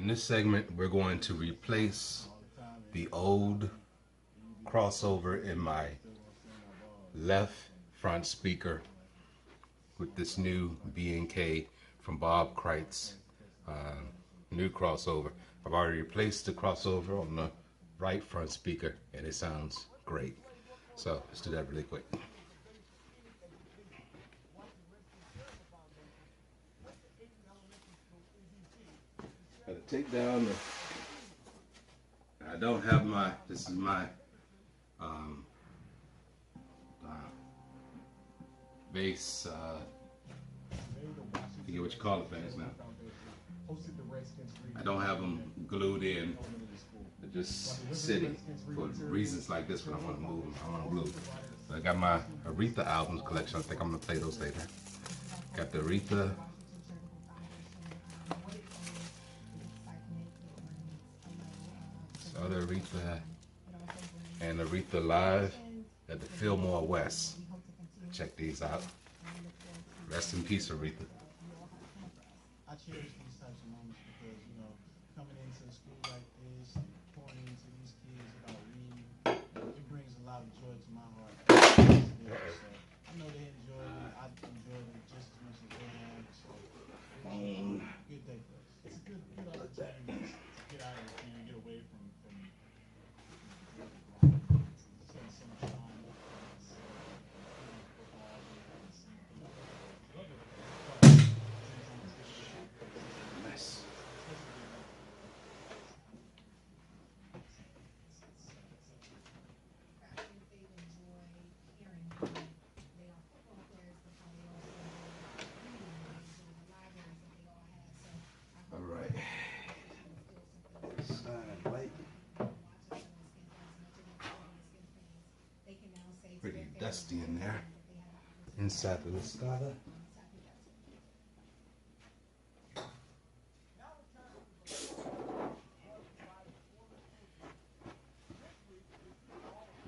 this segment, we're going to replace the old crossover in my left front speaker with this new B&K from Bob Kreitz new crossover. I've already replaced the crossover on the right front speaker and it sounds great. So let's do that really quick. Gotta take down the, I don't have my, this is my bass, I forget what you call it things now. I don't have them glued in. They're just sitting for reasons like this when I want to move them. I want to glue. So I got my Aretha albums collection. I think I'm going to play those later. Got the Aretha. So the Aretha and Aretha Live at the Fillmore West. Check these out. Rest in peace, Aretha. I cherish these types of moments because, you know, coming into a school like this, pouring into these kids about reading, it brings a lot of joy to my heart. So I know they enjoy it. I enjoy it just as much as they have. So it's a good day for us. It's a good opportunity to get out of the and get away from sunshine. Pretty dusty in there, inside the LaScalla.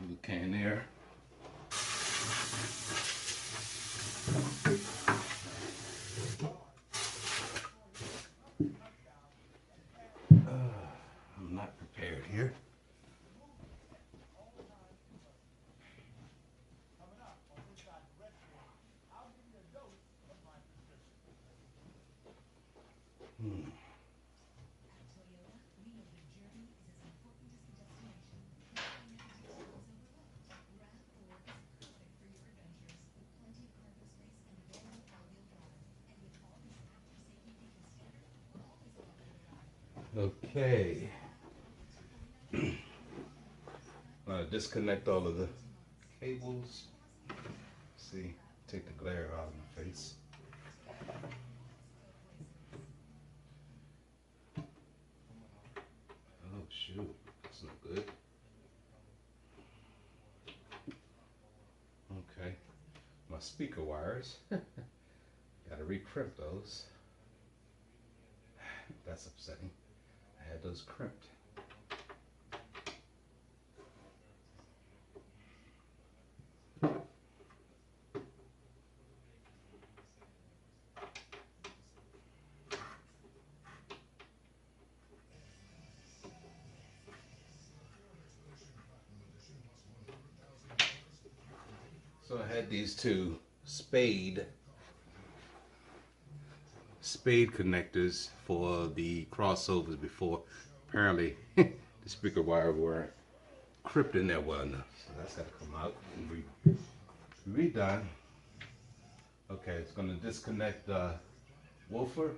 Little can there. I'm not prepared here. Okay. I'm gonna disconnect all of the cables. See, take the glare out of my face. Oh shoot, that's not good. Okay, my speaker wires. Gotta recrimp those. That's upsetting. I had those crimped. So I had these two spade connectors for the crossovers before. Apparently the speaker wire were crimped in there well enough. So that's got to come out and be redone. Okay, it's going to disconnect the woofer.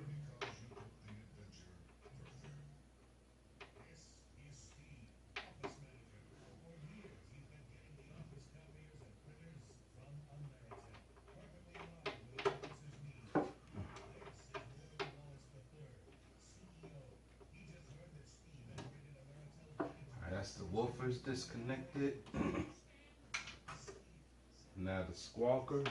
That's the woofers disconnected. Now the squawker.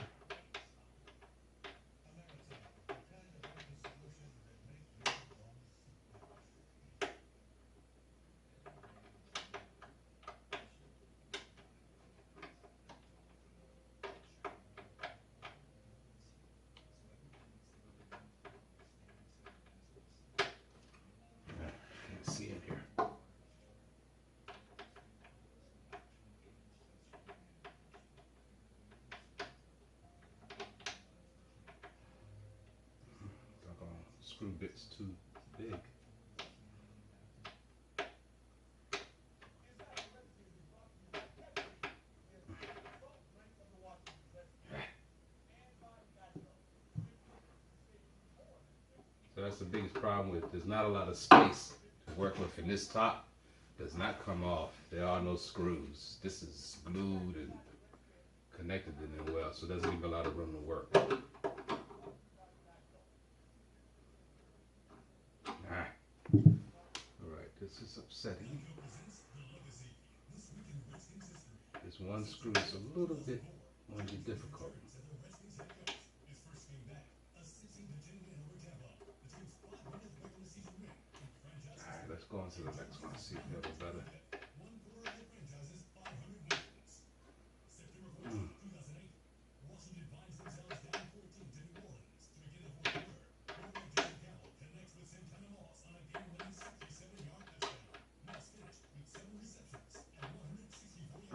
screw bit's too big. So that's the biggest problem with, there's not a lot of space to work with, and this top does not come off. There are no screws. This is glued and connected in there well, so it doesn't leave a lot of room to work. Alright, this is upsetting. This one screw is a little bit going to be difficult. Alright, let's go on to the next one, see if we have a better.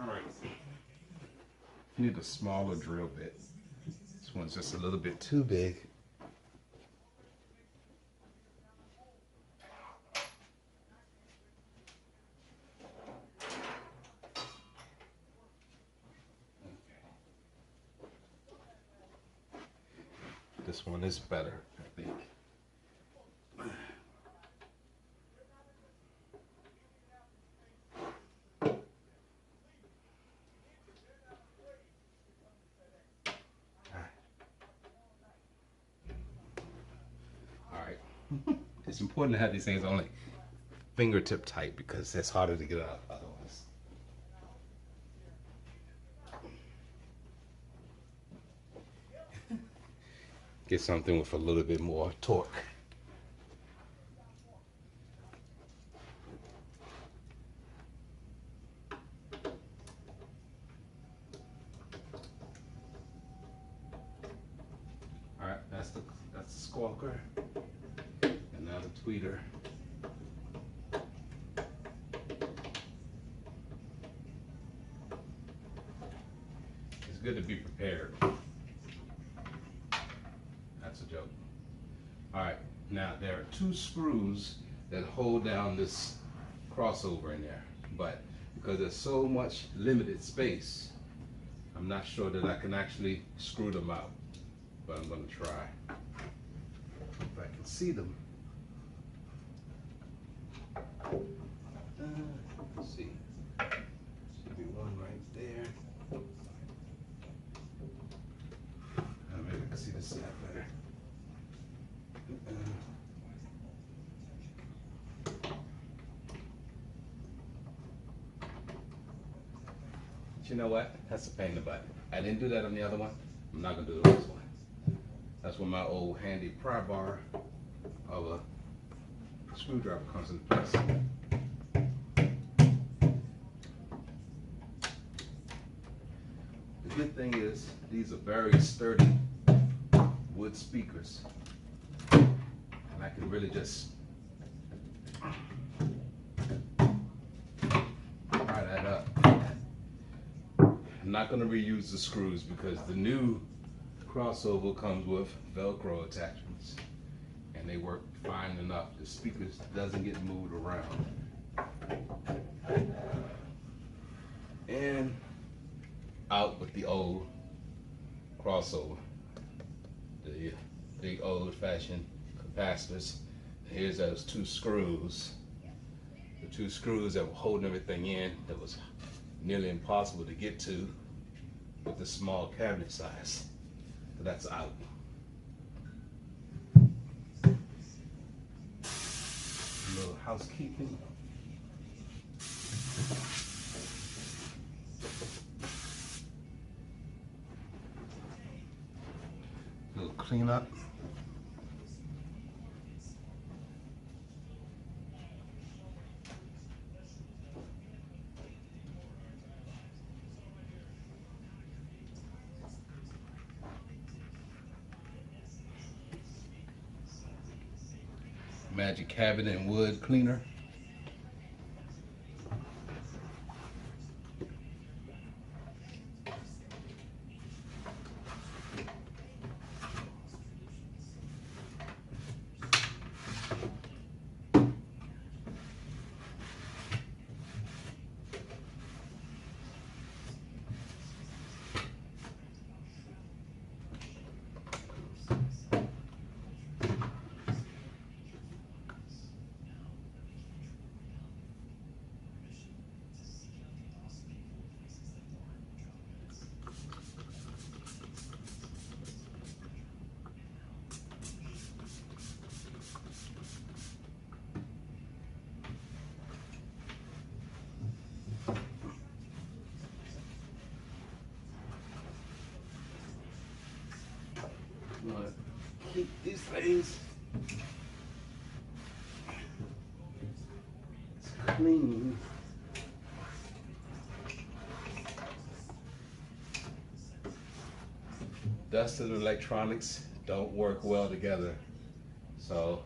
Alright, you need a smaller drill bit. This one's just a little bit too big. This one is better, I think. Alright. It's important to have these things only fingertip tight because it's harder to get out otherwise. Get something with a little bit more torque. All right, that's the squawker, and now the tweeter. It's good to be prepared. That's a joke. All right, now there are two screws that hold down this crossover in there, but because there's so much limited space, I'm not sure that I can actually screw them out, but I'm gonna try. If I can see them. Let's see, should be one right there. Maybe I can see the side better. You know what? That's a pain in the butt. I didn't do that on the other one. I'm not gonna do it on this one. That's when my old handy pry bar of a screwdriver comes into place. The good thing is these are very sturdy wood speakers, and I can really just pry that up. I'm not going to reuse the screws because the new crossover comes with Velcro attachments, and they work fine enough. The speakers doesn't get moved around. And out with the old crossover, the big old-fashioned capacitors. Here's those two screws. The two screws that were holding everything in that was nearly impossible to get to with the small cabinet size. So that's out. A little housekeeping. A little cleanup. Magic cabinet and wood cleaner. You want to keep these things clean. Dust and electronics don't work well together. So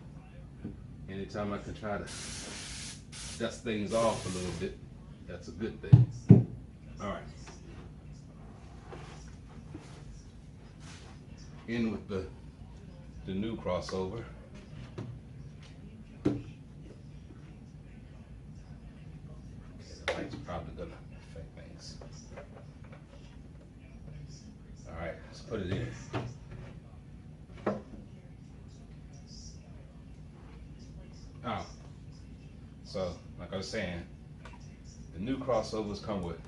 anytime I can try to dust things off a little bit, that's a good thing. All right. In with the new crossover. Okay, the light's probably gonna affect things. All right, let's put it in. Oh, so like I was saying, the new crossovers come with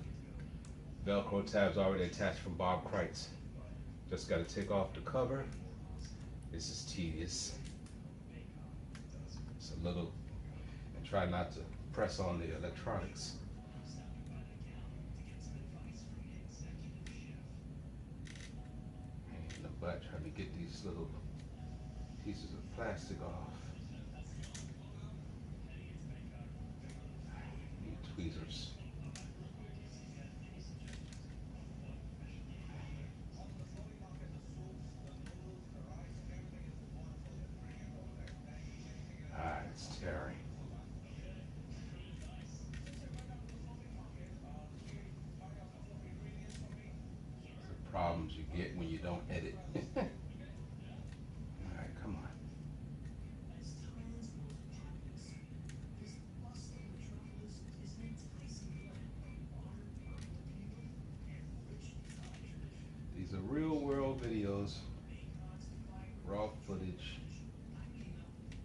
Velcro tabs already attached from Bob Kreitz. Just got to take off the cover. This is tedious. It's a little, and try not to press on the electronics. And the butt, trying to get these little pieces of plastic off. Need tweezers. It's tearing. The problems you get when you don't edit. All right, come on. These are real world videos, raw footage,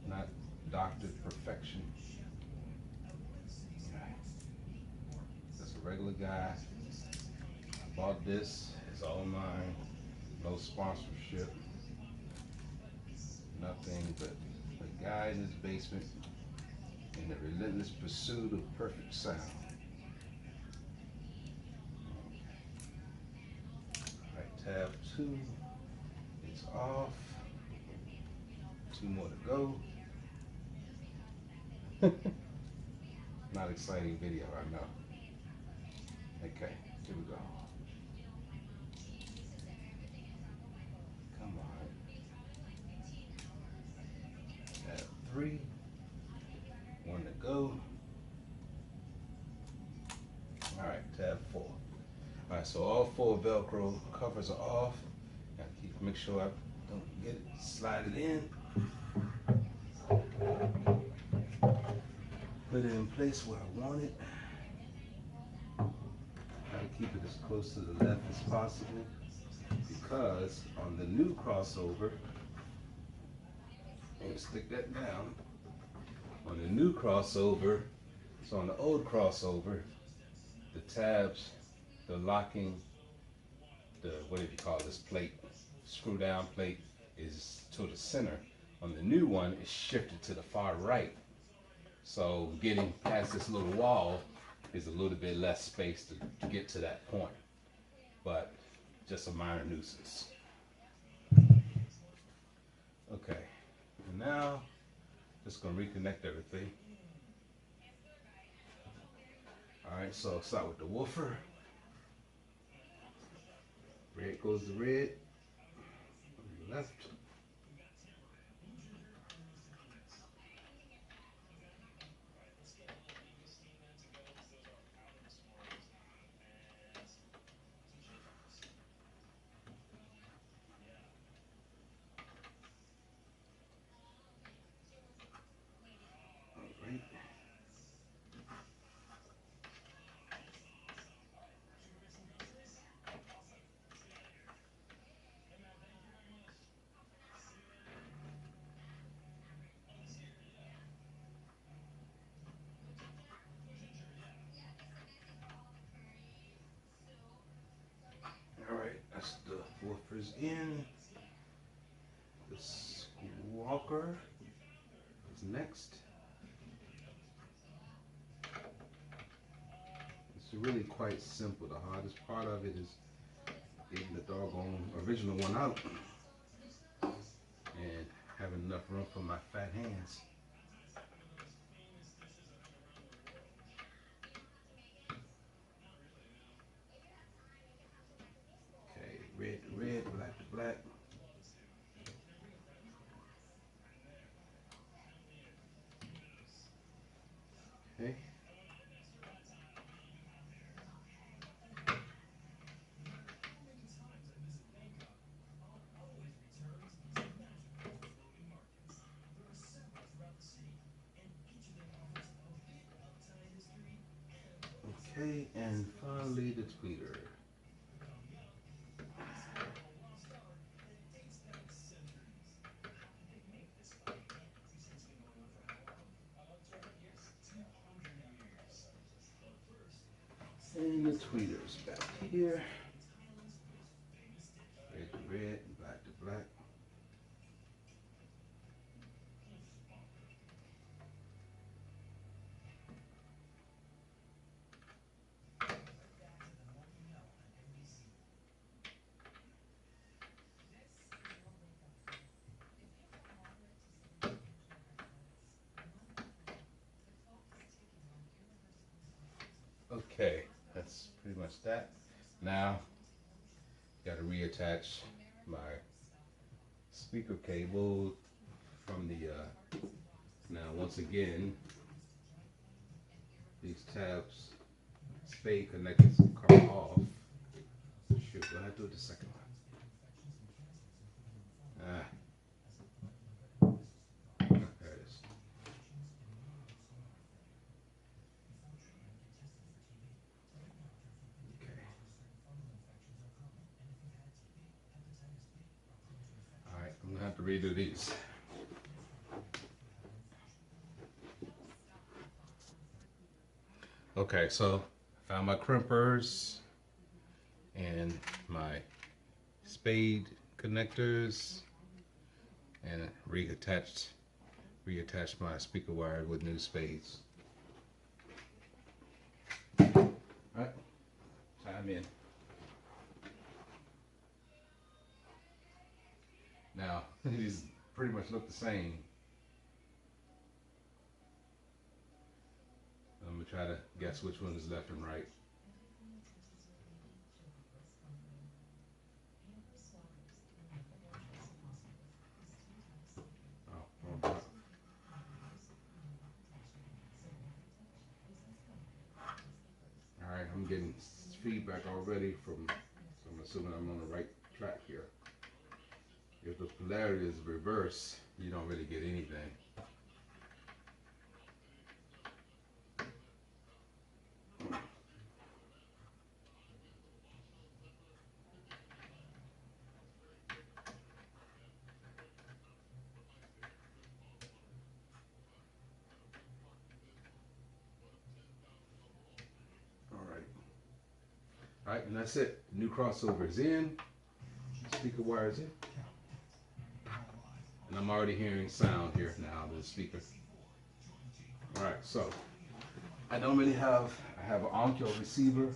not doctored perfection. Just a regular guy. I bought this, it's all mine. No sponsorship. Nothing but a guy in his basement in the relentless pursuit of perfect sound. Alright, tab 2. It's off. 2 more to go. Not exciting video, I know. Okay, here we go. Come on. Tab 3. 1 to go. Alright, tab 4. Alright, so all 4 Velcro covers are off. Gotta make sure I don't get it, slide it in. Put it in place where I want it. Try to keep it as close to the left as possible, because on the new crossover, I'm gonna stick that down. On the new crossover, so on the old crossover, the tabs, the locking, the whatever you call this plate, screw down plate, is to the center. On the new one, it's shifted to the far right. So getting past this little wall is a little bit less space to get to that point, but just a minor nuisance. Okay, and now just gonna reconnect everything. All right, so I'll start with the woofer. Red goes to red, left. Alright, that's the woofers in. The squawker is next. It's really quite simple. The hardest part of it is getting the doggone original one out. and have enough room for my fat hands. Okay, red to red, black to black. Okay. Okay, and finally the tweeter. And the tweeter's back here. Red to red, black to black. Okay, that's pretty much that. Now, got to reattach my speaker cable from the, now once again, these tabs, spade connectors come off. Shoot, do I have to do it the second one? There it is. Okay. All right, I'm gonna have to redo these. Okay, so I found my crimpers and my spade connectors and reattached my speaker wire with new spades. All right, time in. Now, these pretty much look the same. I'm gonna try to guess which one is left and right. Oh, wrong button. All right, I'm getting feedback already from, so I'm assuming I'm on the right track here. If the polarity is reversed, you don't really get anything. All right, and that's it. The new crossover is in. Speaker wire is in. And I'm already hearing sound here now to the speaker. All right, so I don't really have, I have an Onkyo receiver.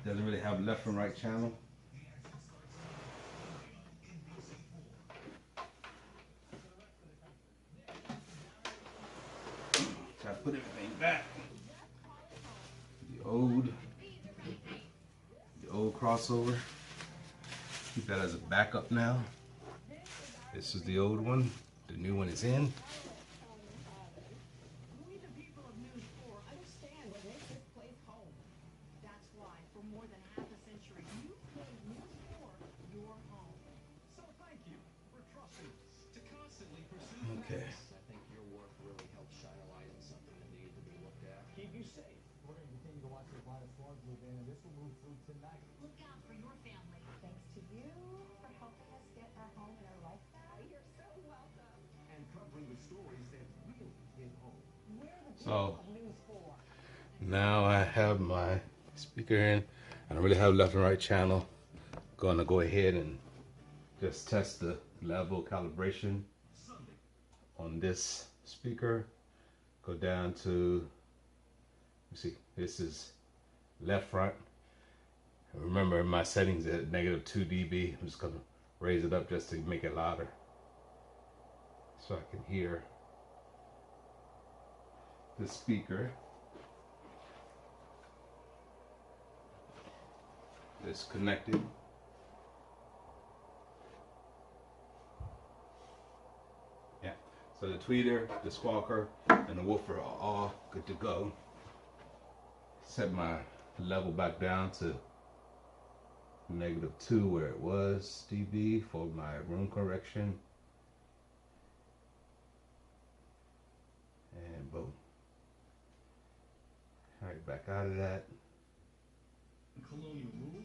Doesn't really have left and right channel. Try to put everything back. The old crossover. Keep that as a backup now. This is the old one. The new one is in. Okay. I think your work really helped shine a light on something that needed to be looked at. Keep you safe. We're going to continue to watch the virus flood move in, and this will move through tonight. Look out for your family. Thanks to you for helping us get our home and our life back. You're so welcome. And covering the stories that really hit home. We're the So people of News 4. now I have my speaker in. I don't really have left and right channel. Gonna go ahead and just test the level calibration on this speaker. Go down to, you see, this is left front. Remember my settings at -2 dB. I'm just gonna raise it up just to make it louder so I can hear the speaker. It's connected. Yeah, so the tweeter, the squawker, and the woofer are all good to go. Set my level back down to -2 where it was dB for my room correction. And boom. Alright, back out of that. Colonial rule,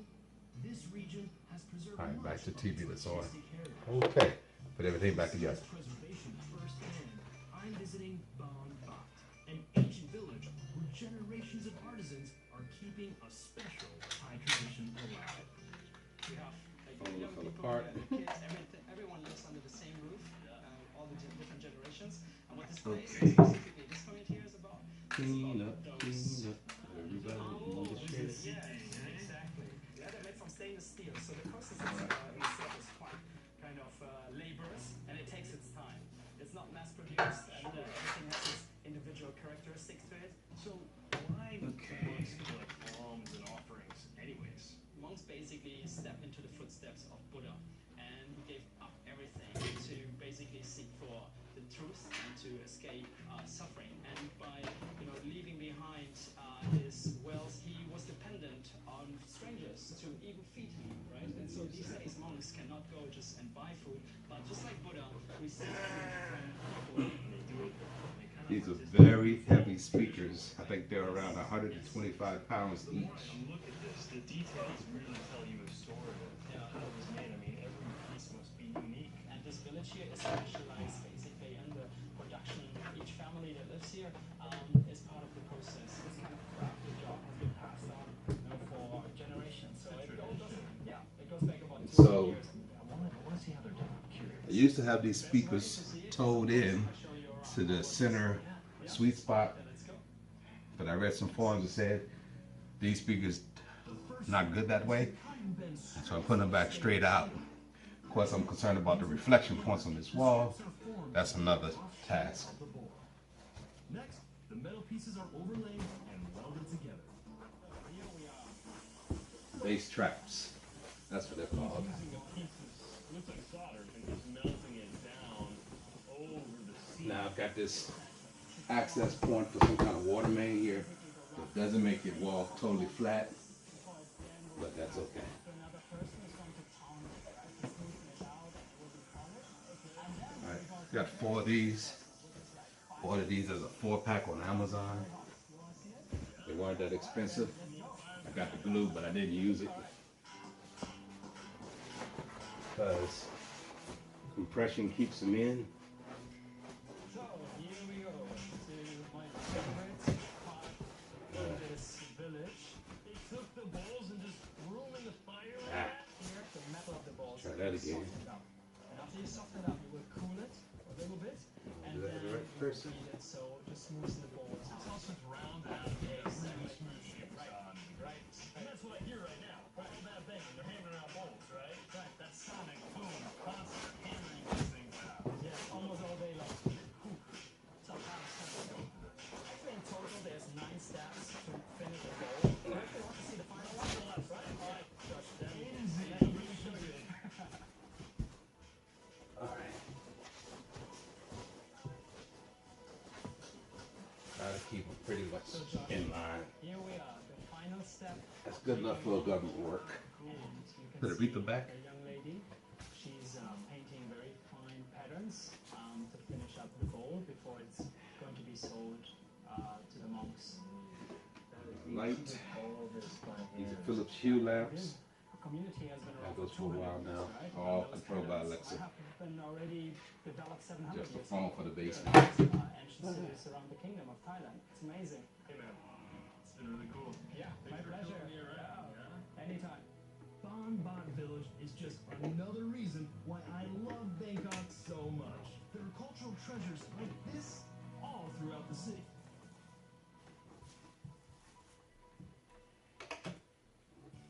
this region has preserved Alright, back to much TV of its that's on. artistic heritage. Okay, put everything back together. Preservation firsthand. I'm visiting Bon Bat, an ancient village where generations of artisans are keeping a special high tradition alive. We have All young fell people, apart. kids, everyone lives under the same roof, all the different generations. And what this place, Okay. specifically this community here is about Clean up, those. everybody Oh, in the shade. exactly. Yeah, they're made from stainless steel, so the process itself is quite kind of laborious, and it takes its time. It's not mass produced, and everything has its individual characteristics to it. So why do monks collect alms and offerings anyways? Monks basically step into the footsteps of Buddha, and he gave up everything to basically seek for the truth and to escape suffering. And by leaving behind his wealth, he was dependent on strangers to even feed him, right? And so these days monks cannot go just and buy food, but just like Buddha, we seek food from people. These are very heavy speakers. I think they're around 125 pounds each. Look at this. The details really tell you a story of how it was made. I mean, every piece must be unique. And this village here is specialized basically in the production. Each family that lives here is part of the process. This kind of crafted job has been passed on for generations. So it goes back about 200 So, years. I want to see how they're done. I'm curious. I used to have these speakers towed in to the center sweet spot, but I read some forums that said these speakers not good that way, so I'm putting them back straight out. Of course, I'm concerned about the reflection points on this wall. That's another task. Next, the metal pieces are overlaid and welded together. Bass traps. That's what they're called. Using the pieces, looks like solder, and just melting it down over the seam. Now I've got this access point for some kind of water main here. It doesn't make it wall totally flat, but that's okay. Alright, got 4 of these. Ordered these as a 4-pack on Amazon. They weren't that expensive. I got the glue, but I didn't use it because compression keeps them in. So here we go to my favorite part of this village. They took the bowls and just threw them in the fire. Ah, Here, the metal of the balls. try that again. Soften it up. And after you soften it up, you will cool it a little bit, and Do that then the right you person. feed it so it just smooths the balls out. It's also round out. Really smooth shape on. Right. And that's what I hear right now. All that thing, and they're hammering out bowls, right? Right. That sonic boom, constant hammering these things out. Yeah, almost all day long. Sometimes. Actually, in total, there's 9 steps to finish a bowl. You actually want to see the final one? Right? All right, Josh. Then let me show you. Alright. Try to keep them pretty much in line. Here we are, the final step. That's good enough for government work. And you can Put see Aretha back. a young lady. She's painting very fine patterns to finish up the bowl before it's going to be sold to the monks. Light. These are Philips Hue lamps. The community has been That around goes for a 200 while years, now. right? All And those controlled by patterns Alexa. have been already developed 700 Just a years phone ago. for the basement. Ancient cities around the kingdom of Thailand. It's amazing. Hey man, it's been really cool. Yeah, my Thanks for pleasure. showing me around, Yeah. Anytime. Bon Bat Village is just another reason why I love Bangkok so much. There are cultural treasures like this all throughout the city.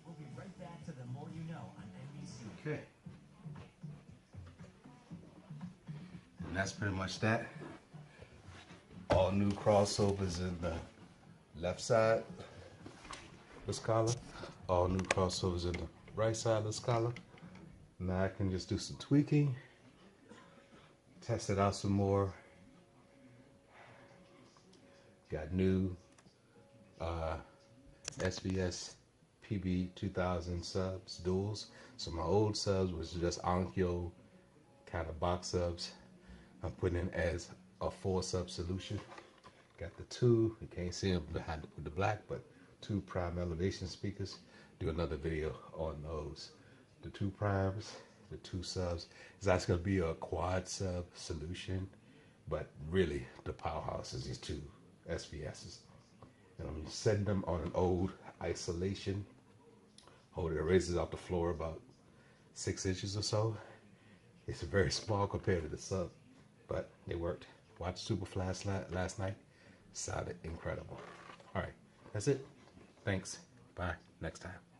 We'll be right back to The More You Know on NBC. Okay. And that's pretty much that. All new crossovers in the left side, LaScalla. All new crossovers in the right side, LaScalla. Now I can just do some tweaking, test it out some more. Got new SVS PB 2000 subs, duals. So my old subs was just Onkyo kind of box subs. I'm putting in as a 4-sub solution. Got the 2, you can't see them behind with the black, but 2 prime elevation speakers. Do another video on those. The 2 primes, the 2 subs. It's actually going to be a quad sub solution, but really the powerhouse is these 2 SVSs. And I'm setting them on an old isolation holder. It raises off the floor about 6 inches or so. It's very small compared to the sub, but it worked. Watched Superflash last night. Sounded incredible. All right, that's it. Thanks. Bye. Next time.